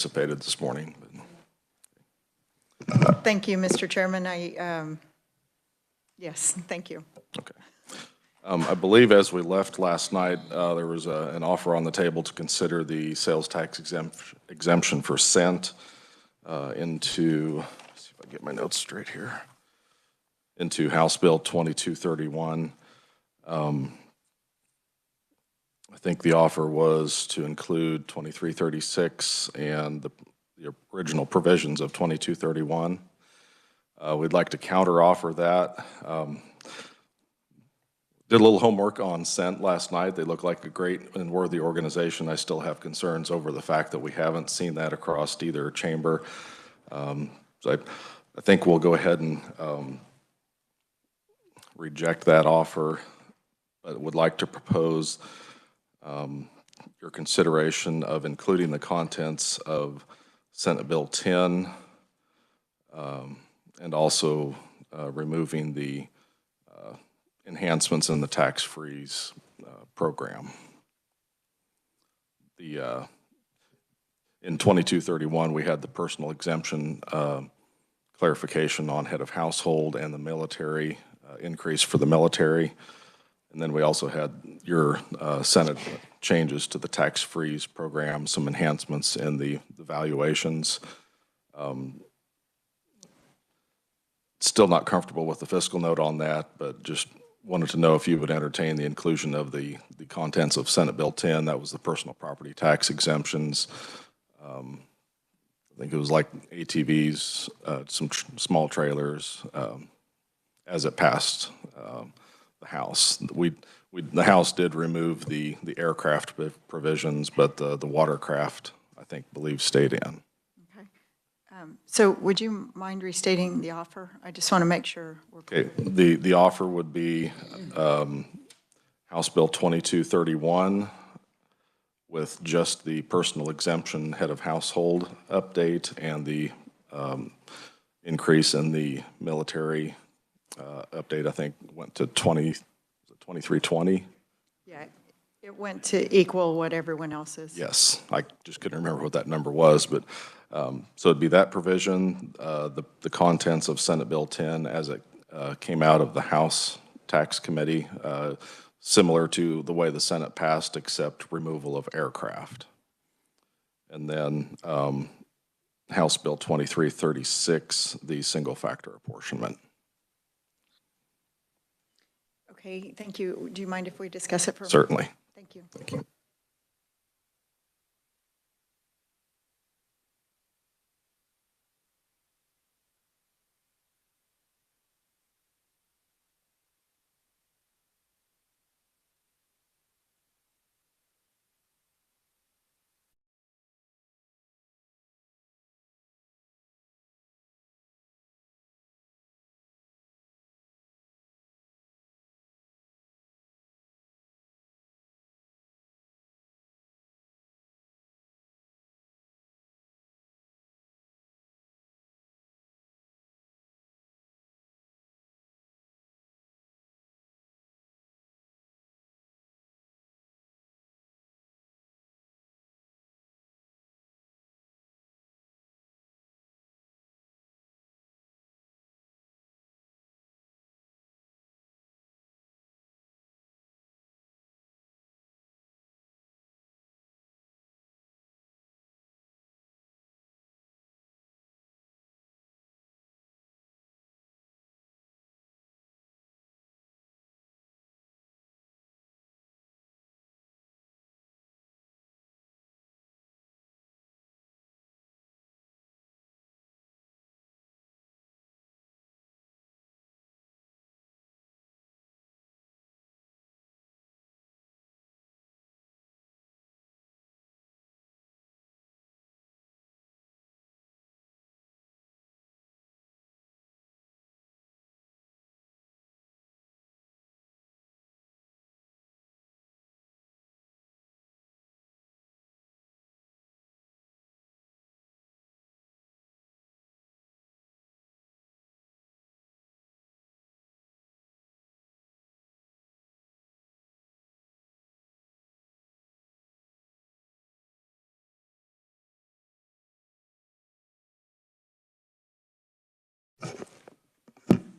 anticipated this morning. Thank you, Mr. Chairman. Yes, thank you. Okay. I believe as we left last night, there was an offer on the table to consider the sales tax exemption for scent into, let's see if I get my notes straight here, into House Bill 2231. I think the offer was to include 2336 and the original provisions of 2231. We'd like to counteroffer that. Did a little homework on scent last night. They look like a great and worthy organization. I still have concerns over the fact that we haven't seen that across either chamber. So I think we'll go ahead and reject that offer, but would like to propose your consideration of including the contents of Senate Bill 10 and also removing the enhancements in the tax freeze program. In 2231, we had the personal exemption clarification on head of household and the military increase for the military. And then we also had your Senate changes to the tax freeze program, some enhancements in the valuations. Still not comfortable with the fiscal note on that, but just wanted to know if you would entertain the inclusion of the contents of Senate Bill 10. That was the personal property tax exemptions. I think it was like ATVs, some small trailers, as it passed the House. The House did remove the aircraft provisions, but the watercraft, I believe, stayed in. Okay. So would you mind restating the offer? I just want to make sure we're clear. Okay. The offer would be House Bill 2231 with just the personal exemption head of household update and the increase in the military update, I think, went to 2320. Yeah, it went to equal what everyone else is. Yes, I just couldn't remember what that number was, but so it'd be that provision, the contents of Senate Bill 10 as it came out of the House Tax Committee, similar to the way the Senate passed, except removal of aircraft. And then House Bill 2336, the single factor apportionment. Okay, thank you. Do you mind if we discuss it for a moment? Certainly. Thank you. Thank you.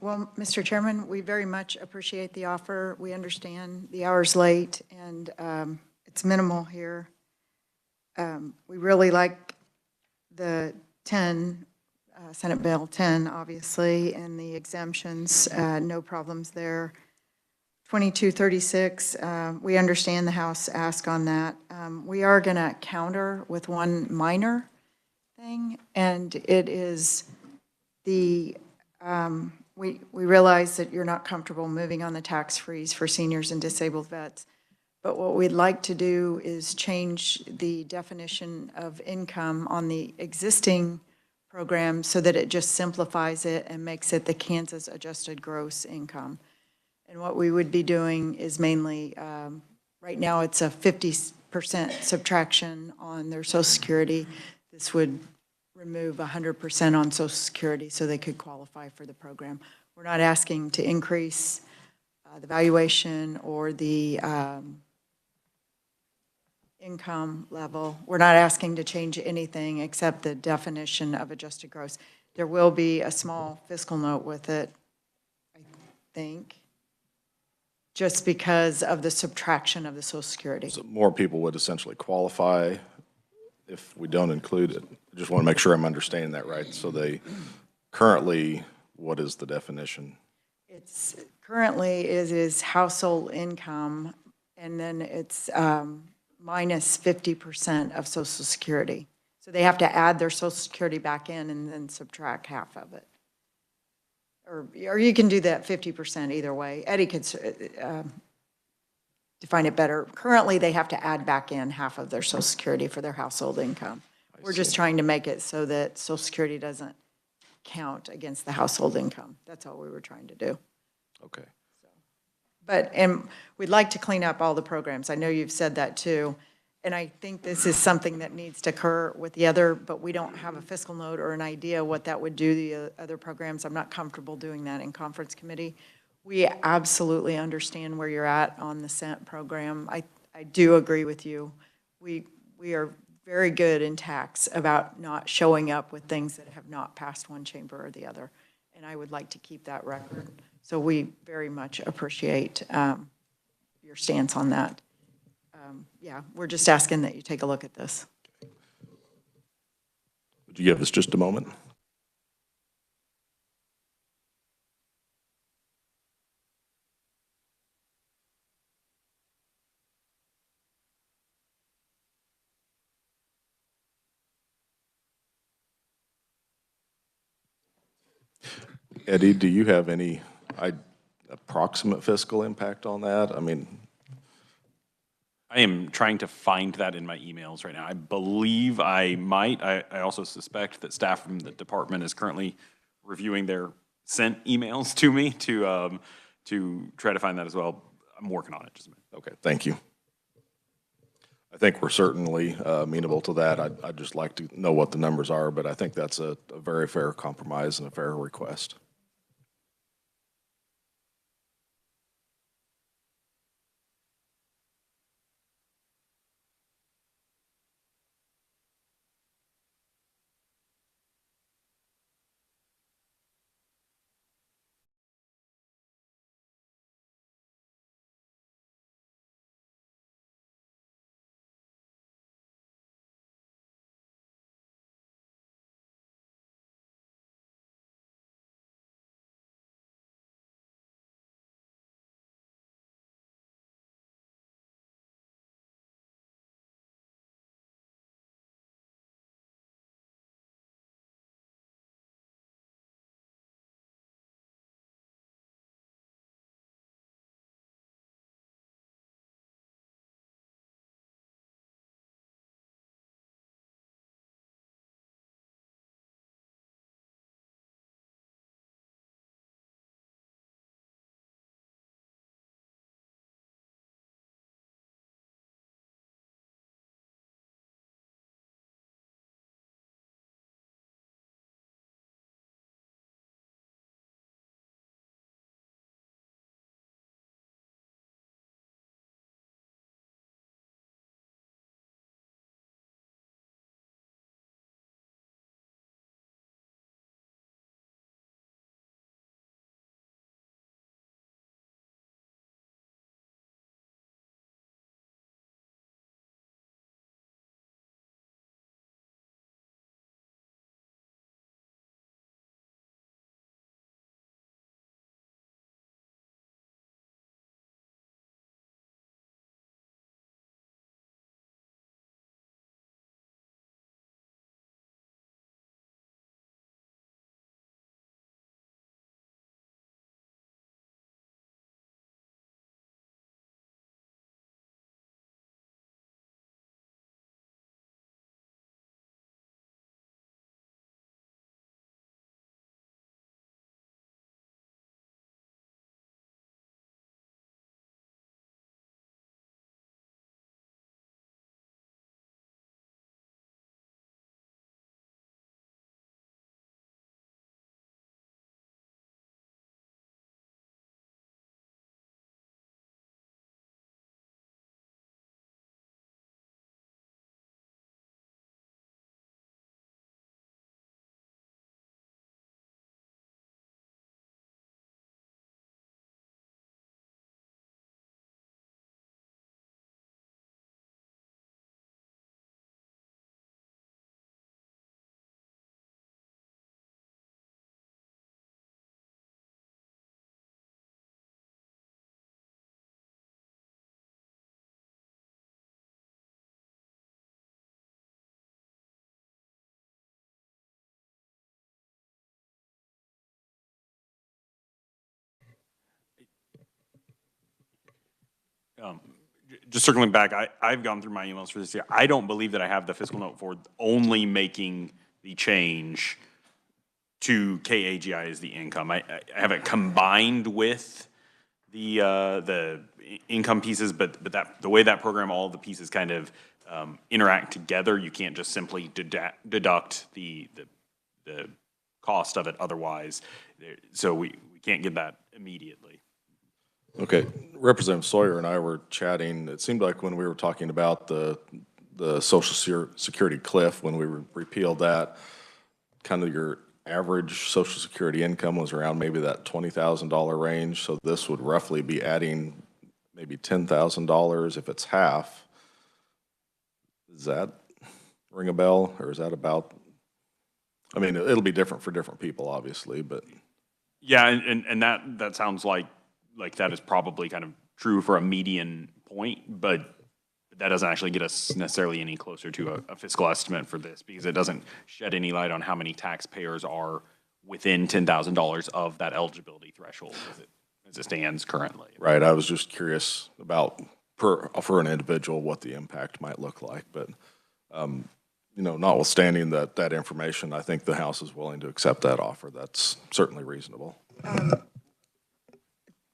Well, Mr. Chairman, we very much appreciate the offer. We understand the hour's late, and it's minimal here. We really like the 10, Senate Bill 10, obviously, and the exemptions, no problems there. 2236, we understand the House ask on that. We are going to counter with one minor thing, and it is the, we realize that you're not comfortable moving on the tax freeze for seniors and disabled vets, but what we'd like to do is change the definition of income on the existing program so that it just simplifies it and makes it the Kansas adjusted gross income. And what we would be doing is mainly, right now it's a 50% subtraction on their Social Security. This would remove 100% on Social Security so they could qualify for the program. We're not asking to increase the valuation or the income level. We're not asking to change anything except the definition of adjusted gross. There will be a small fiscal note with it, I think, just because of the subtraction of the Social Security. So more people would essentially qualify if we don't include it. I just want to make sure I'm understanding that right. So they currently, what is the definition? It's currently it is household income, and then it's minus 50% of Social Security. So they have to add their Social Security back in and then subtract half of it. Or you can do that 50% either way. Eddie could define it better. Currently, they have to add back in half of their Social Security for their household income. We're just trying to make it so that Social Security doesn't count against the household income. That's all we were trying to do. Okay. But, and we'd like to clean up all the programs. I know you've said that too. And I think this is something that needs to occur with the other, but we don't have a fiscal note or an idea what that would do to the other programs. I'm not comfortable doing that in conference committee. We absolutely understand where you're at on the Senate program. I do agree with you. We are very good in tax about not showing up with things that have not passed one chamber or the other. And I would like to keep that record. So we very much appreciate your stance on that. Yeah, we're just asking that you take a look at this. Would you give us just a moment? Eddie, do you have any approximate fiscal impact on that? I mean, I am trying to find that in my emails right now. I believe I might. I also suspect that staff from the department is currently reviewing their sent emails to me to try to find that as well. I'm working on it. Just a minute. okay, thank you. I think we're certainly amenable to that. I'd just like to know what the numbers are, but I think that's a very fair compromise and a fair request. Just circling back, I've gone through my emails for this year. I don't believe that I have the fiscal note for only making the change to KAGI as the income. I have it combined with the income pieces, but the way that program, all the pieces kind of interact together, you can't just simply deduct the cost of it otherwise. So we can't get that immediately. Okay, Representative Sawyer and I were chatting, it seemed like when we were talking about the Social Security cliff, when we repealed that, kind of your average Social Security income was around maybe that $20,000 range, so this would roughly be adding maybe $10,000 if it's half. Does that ring a bell, or is that about, I mean, it'll be different for different people, obviously, but. Yeah, and that sounds like that is probably kind of true for a median point, but that doesn't actually get us necessarily any closer to a fiscal estimate for this, because it doesn't shed any light on how many taxpayers are within $10,000 of that eligibility threshold as it stands currently. Right, I was just curious about for an individual what the impact might look like, but you know, notwithstanding that information, I think the House is willing to accept that offer. That's certainly reasonable.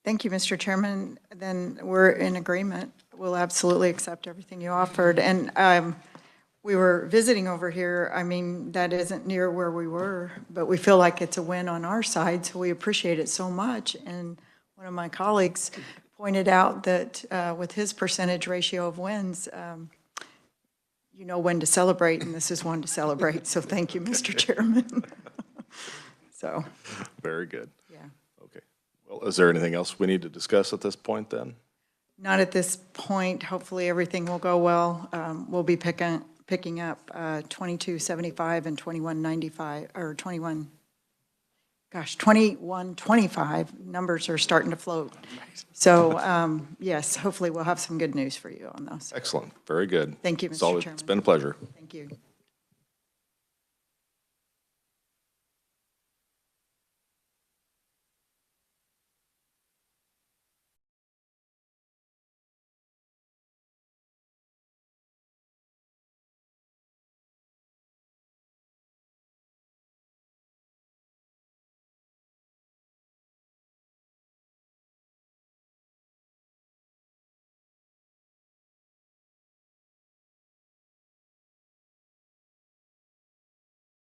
Thank you, Mr. Chairman. Then we're in agreement. We'll absolutely accept everything you offered. And we were visiting over here. I mean, that isn't near where we were, but we feel like it's a win on our side, so we appreciate it so much. And one of my colleagues pointed out that with his percentage ratio of wins, you know when to celebrate, and this is one to celebrate. So thank you, Mr. Chairman. So. Very good. Yeah. Okay. Well, is there anything else we need to discuss at this point then? Not at this point. Hopefully everything will go well. We'll be picking up 2275 and 2195, or 2125. Numbers are starting to float. So yes, hopefully we'll have some good news for you on those. Excellent. Very good. Thank you, Mr. Chairman. It's been a pleasure. Thank you.